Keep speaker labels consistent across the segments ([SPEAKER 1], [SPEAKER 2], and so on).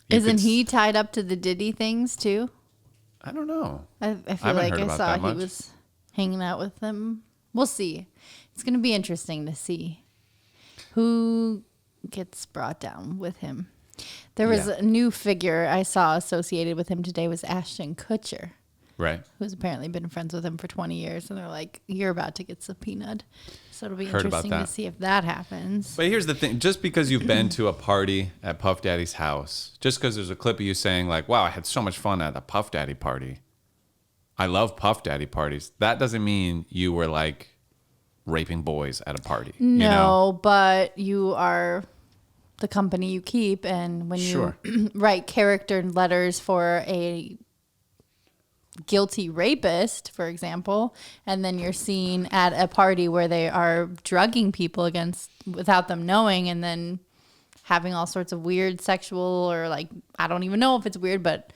[SPEAKER 1] Isn't he tied up to the Diddy things too?
[SPEAKER 2] I don't know.
[SPEAKER 1] I feel like I saw he was hanging out with them. We'll see. It's going to be interesting to see who gets brought down with him. There was a new figure I saw associated with him today was Ashton Kutcher.
[SPEAKER 2] Right.
[SPEAKER 1] Who's apparently been friends with him for 20 years. And they're like, you're about to get subpoenaed. So it'll be interesting to see if that happens.
[SPEAKER 2] But here's the thing. Just because you've been to a party at Puff Daddy's house, just because there's a clip of you saying like, wow, I had so much fun at a Puff Daddy party. I love Puff Daddy parties. That doesn't mean you were like raping boys at a party.
[SPEAKER 1] No,
[SPEAKER 2] you know?
[SPEAKER 1] But you are the company you keep. And when you write character letters for a guilty rapist, for example, and then you're seen at a party where they are drugging people without them knowing, and then having all sorts of weird sexual or like, I don't even know if it's weird, but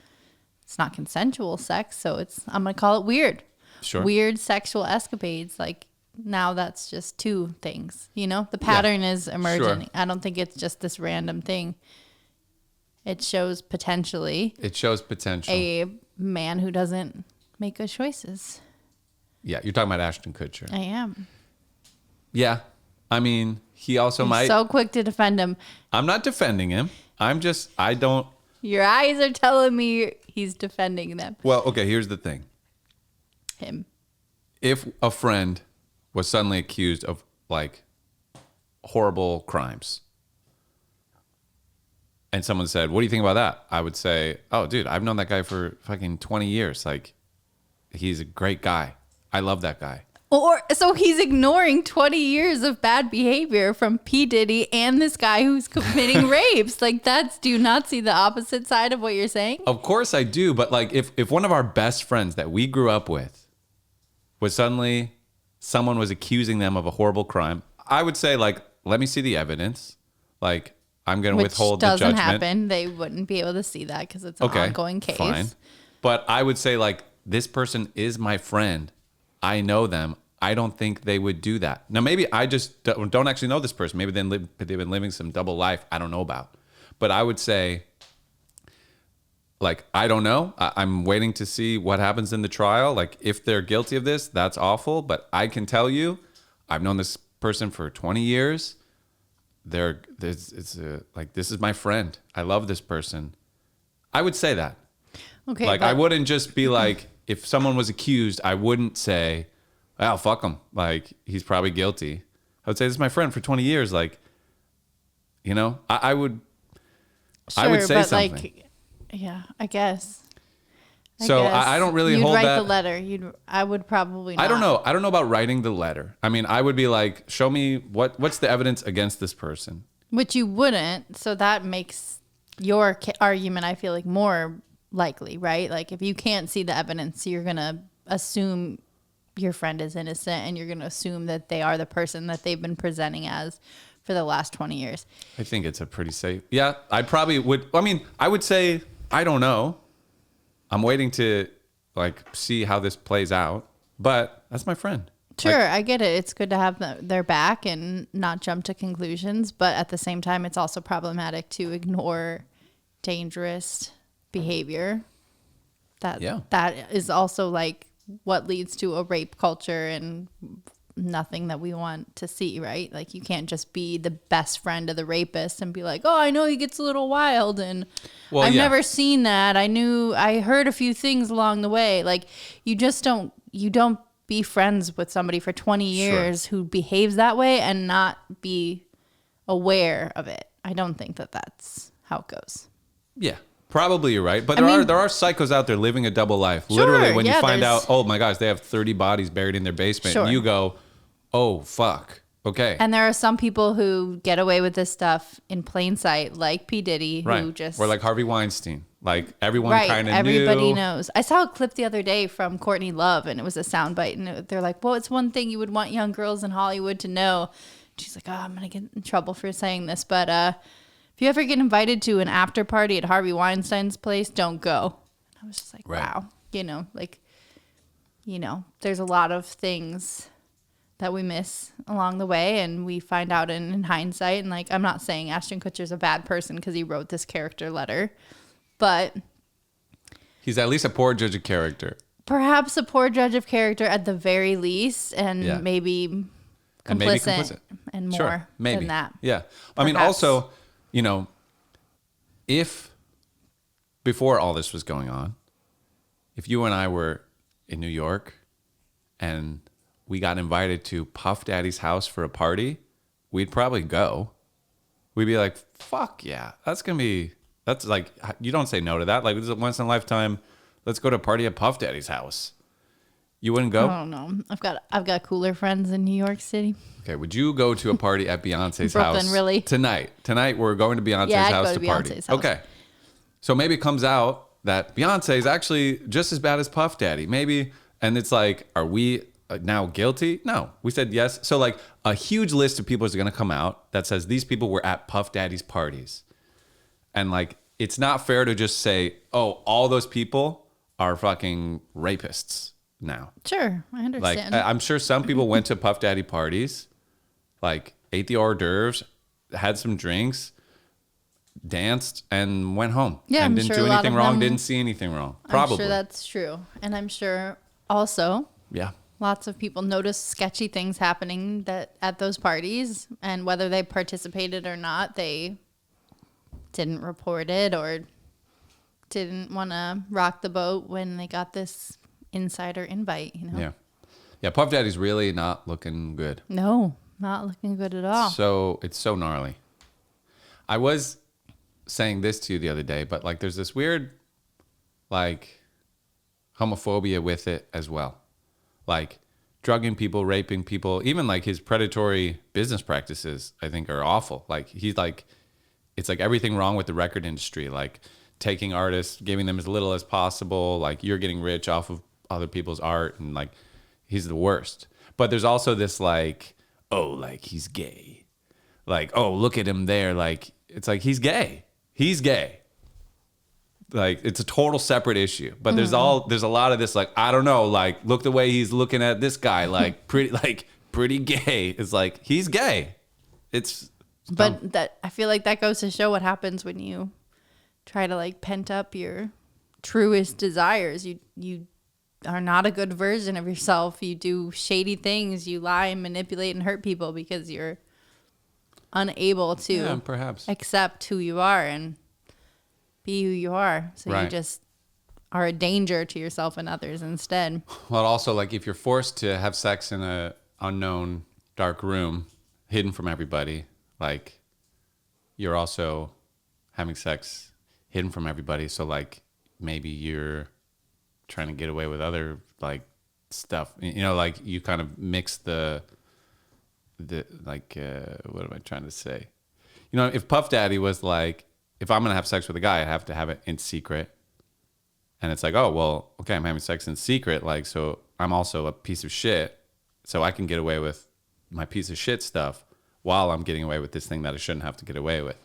[SPEAKER 1] it's not consensual sex, so I'm gonna call it weird.
[SPEAKER 2] Sure.
[SPEAKER 1] Weird sexual escapades. Like now that's just two things, you know, the pattern is emerging. Sure. I don't think it's just this random thing. It shows potential. A man who doesn't make good choices.
[SPEAKER 2] Yeah, you're talking about Ashton Kutcher.
[SPEAKER 1] I am.
[SPEAKER 2] Yeah. I mean, he also might.
[SPEAKER 1] So quick to defend him.
[SPEAKER 2] I'm not defending him. I don't.
[SPEAKER 1] Your eyes are telling me he's defending them.
[SPEAKER 2] Well, okay, here's the thing.
[SPEAKER 1] Him.
[SPEAKER 2] If a friend was suddenly accused of like horrible crimes, and someone said, what do you think about that? I would say, oh, dude, I've known that guy for fucking 20 years. Like, he's a great guy. I love that guy.
[SPEAKER 1] So he's ignoring 20 years of bad behavior from P. Diddy and this guy who's committing rapes. Like, do you not see the opposite side of what you're saying?
[SPEAKER 2] Of course I do. But like, if one of our best friends that we grew up with was suddenly someone was accusing them of a horrible crime, I would say, like, let me see the evidence. Like, I'm going to withhold the judgment.
[SPEAKER 1] Which doesn't happen. They wouldn't be able to see that because it's an ongoing case. Fine.
[SPEAKER 2] But I would say, like, this person is my friend. I know them. I don't think they would do that. Now, maybe I just don't actually know this person. Maybe they've been living some double life I don't know about. But I would say, like, I don't know. I'm waiting to see what happens in the trial. Like, if they're guilty of this, that's awful. But I can tell you, I've known this person for 20 years. This is my friend. I love this person. I would say that.
[SPEAKER 1] Okay.
[SPEAKER 2] Like, I wouldn't just be like, if someone was accused, I wouldn't say, oh, fuck him. Like, he's probably guilty. I would say, this is my friend for 20 years. Like, you know, I would say something. Like,
[SPEAKER 1] yeah, I guess.
[SPEAKER 2] I don't really hold that.
[SPEAKER 1] You'd write the letter. I would probably not.
[SPEAKER 2] I don't know. I don't know about writing the letter. I mean, I would be like, show me what's the evidence against this person.
[SPEAKER 1] Which you wouldn't. So that makes your argument, I feel like, more likely, right? Like, if you can't see the evidence, you're going to assume your friend is innocent, and you're going to assume that they are the person that they've been presenting as for the last 20 years.
[SPEAKER 2] I think it's a pretty safe. Yeah, I probably would. I mean, I would say, I don't know. I'm waiting to like see how this plays out, but that's my friend.
[SPEAKER 1] Sure,
[SPEAKER 2] like,
[SPEAKER 1] I get it. It's good to have their back and not jump to conclusions, but at the same time, it's also problematic to ignore dangerous behavior. That is also like what leads to a rape culture and nothing that we want to see, right? Like, you can't just be the best friend of the rapist and be like, oh, I know he gets a little wild and I've never seen that. I heard a few things along the way. Like, you don't be friends with somebody for 20 years who behaves that way and not be aware of it. I don't think that that's how it goes.
[SPEAKER 2] Yeah. Probably you're right, but there are psychos out there living a double life. Sure, literally, when you find out, oh my gosh, they have 30 bodies buried in their basement, and you go, oh fuck, okay.
[SPEAKER 1] And there are some people who get away with this stuff in plain sight, like P. Diddy, who just
[SPEAKER 2] or like Harvey Weinstein, like everyone kind of knew.
[SPEAKER 1] Everybody knows. I saw a clip the other day from Courtney Love, and it was a soundbite, and they're like, well, it's one thing you would want young girls in Hollywood to know. She's like, oh, I'm gonna get in trouble for saying this, but if you ever get invited to an after party at Harvey Weinstein's place, don't go. And I was just like, wow. There's a lot of things that we miss along the way, and we find out in hindsight. And like, I'm not saying Ashton Kutcher's a bad person because he wrote this character letter. but
[SPEAKER 2] he's at least a poor judge of character.
[SPEAKER 1] Perhaps a poor judge of character at the very least, and maybe complicit and more than that.
[SPEAKER 2] Yeah. I mean, also, you know, if before all this was going on, if you and I were in New York and we got invited to Puff Daddy's house for a party, we'd probably go. We'd be like, fuck yeah, that's like, you don't say no to that. Like, this is a once in a lifetime, let's go to a party at Puff Daddy's house. You wouldn't go?
[SPEAKER 1] I don't know. I've got cooler friends in New York City.
[SPEAKER 2] Okay, would you go to a party at Beyonce's
[SPEAKER 1] Brooklyn,
[SPEAKER 2] house?
[SPEAKER 1] Really?
[SPEAKER 2] Tonight we're going to Beyonce's house to party.
[SPEAKER 1] Beyonce's house.
[SPEAKER 2] Okay. So maybe it comes out that Beyonce is actually just as bad as Puff Daddy. Maybe, and it's like, are we now guilty? No, we said yes. So like a huge list of people is going to come out that says these people were at Puff Daddy's parties. And like, it's not fair to just say, oh, all those people are fucking rapists now.
[SPEAKER 1] Sure, I understand.
[SPEAKER 2] Like, I'm sure some people went to Puff Daddy parties, like ate the hors d'oeuvres, had some drinks, danced, and went home.
[SPEAKER 1] Yeah,
[SPEAKER 2] and
[SPEAKER 1] I'm
[SPEAKER 2] didn't
[SPEAKER 1] sure
[SPEAKER 2] do anything wrong, didn't see anything wrong. Probably.
[SPEAKER 1] I'm sure that's true. And I'm sure also lots of people noticed sketchy things happening at those parties, and whether they participated or not, they didn't report it or didn't want to rock the boat when they got this insider invite, you know?
[SPEAKER 2] Yeah, Puff Daddy's really not looking good.
[SPEAKER 1] No, not looking good at all.
[SPEAKER 2] So it's so gnarly. I was saying this to you the other day, but like there's this weird like homophobia with it as well. Like drugging people, raping people, even like his predatory business practices, I think are awful. Like he's like, it's like everything wrong with the record industry, like taking artists, giving them as little as possible. Like you're getting rich off of other people's art, and like he's the worst. But there's also this like, oh, like he's gay. Like, oh, look at him there. Like, it's like he's gay. He's gay. Like it's a total separate issue. But there's a lot of this like, I don't know, like look the way he's looking at this guy, like pretty gay. It's like he's gay.
[SPEAKER 1] But that I feel like that goes to show what happens when you try to like pent up your truest desires. You are not a good version of yourself. You do shady things. You lie and manipulate and hurt people because you're unable to
[SPEAKER 2] perhaps
[SPEAKER 1] accept who you are and be who you are. So you just are a danger to yourself and others instead.
[SPEAKER 2] Well, also like if you're forced to have sex in a unknown dark room hidden from everybody, like you're also having sex hidden from everybody. So like maybe you're trying to get away with other like stuff, you know, like you kind of mix the like what am I trying to say? You know, if Puff Daddy was like, if I'm gonna have sex with a guy, I have to have it in secret, and it's like, oh well, okay, I'm having sex in secret, like so I'm also a piece of shit, so I can get away with my piece of shit stuff while I'm getting away with this thing that I shouldn't have to get away with.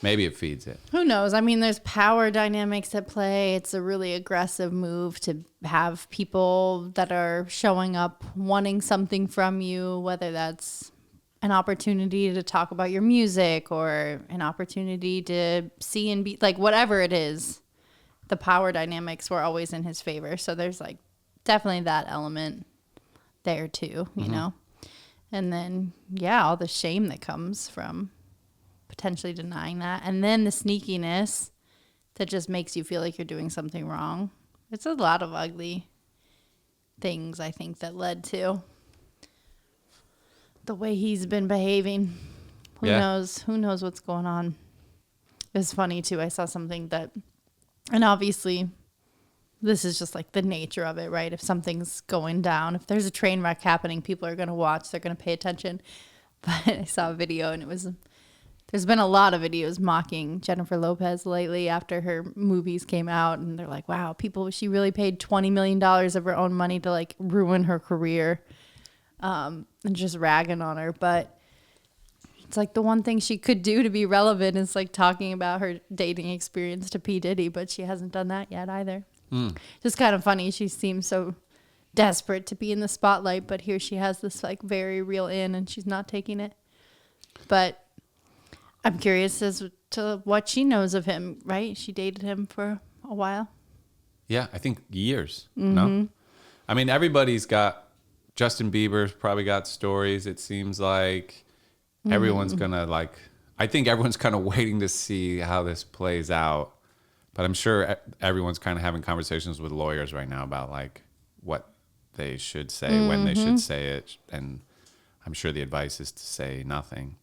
[SPEAKER 2] Maybe it feeds it.
[SPEAKER 1] Who knows? I mean, there's power dynamics at play. It's a really aggressive move to have people that are showing up wanting something from you, whether that's an opportunity to talk about your music or an opportunity to see and be like whatever it is. The power dynamics were always in his favor. So there's like definitely that element there too, you know? And then, all the shame that comes from potentially denying that. And then the sneakiness that just makes you feel like you're doing something wrong. It's a lot of ugly things, I think, that led to the way he's been behaving. Who knows? Who knows what's going on? It's funny, too. I saw something that, and obviously, this is just like the nature of it, right? If something's going down, if there's a train wreck happening, people are going to watch, they're going to pay attention. But I saw a video and there's been a lot of videos mocking Jennifer Lopez lately after her movies came out. And they're like, wow, she really paid $20 million of her own money to like ruin her career, and just ragging on her. But it's like the one thing she could do to be relevant is like talking about her dating experience to P. Diddy, but she hasn't done that yet either. Just kind of funny. She seems so desperate to be in the spotlight, but here she has this like very real in and she's not taking it. But I'm curious as to what she knows of him, right? She dated him for a while.
[SPEAKER 2] Yeah, I think years. No? I mean, everybody's got, Justin Bieber's probably got stories. It seems like everyone's going to like, I think everyone's kind of waiting to see how this plays out. But I'm sure everyone's kind of having conversations with lawyers right now about like what they should say, when they should say it. And I'm sure the advice is to say nothing.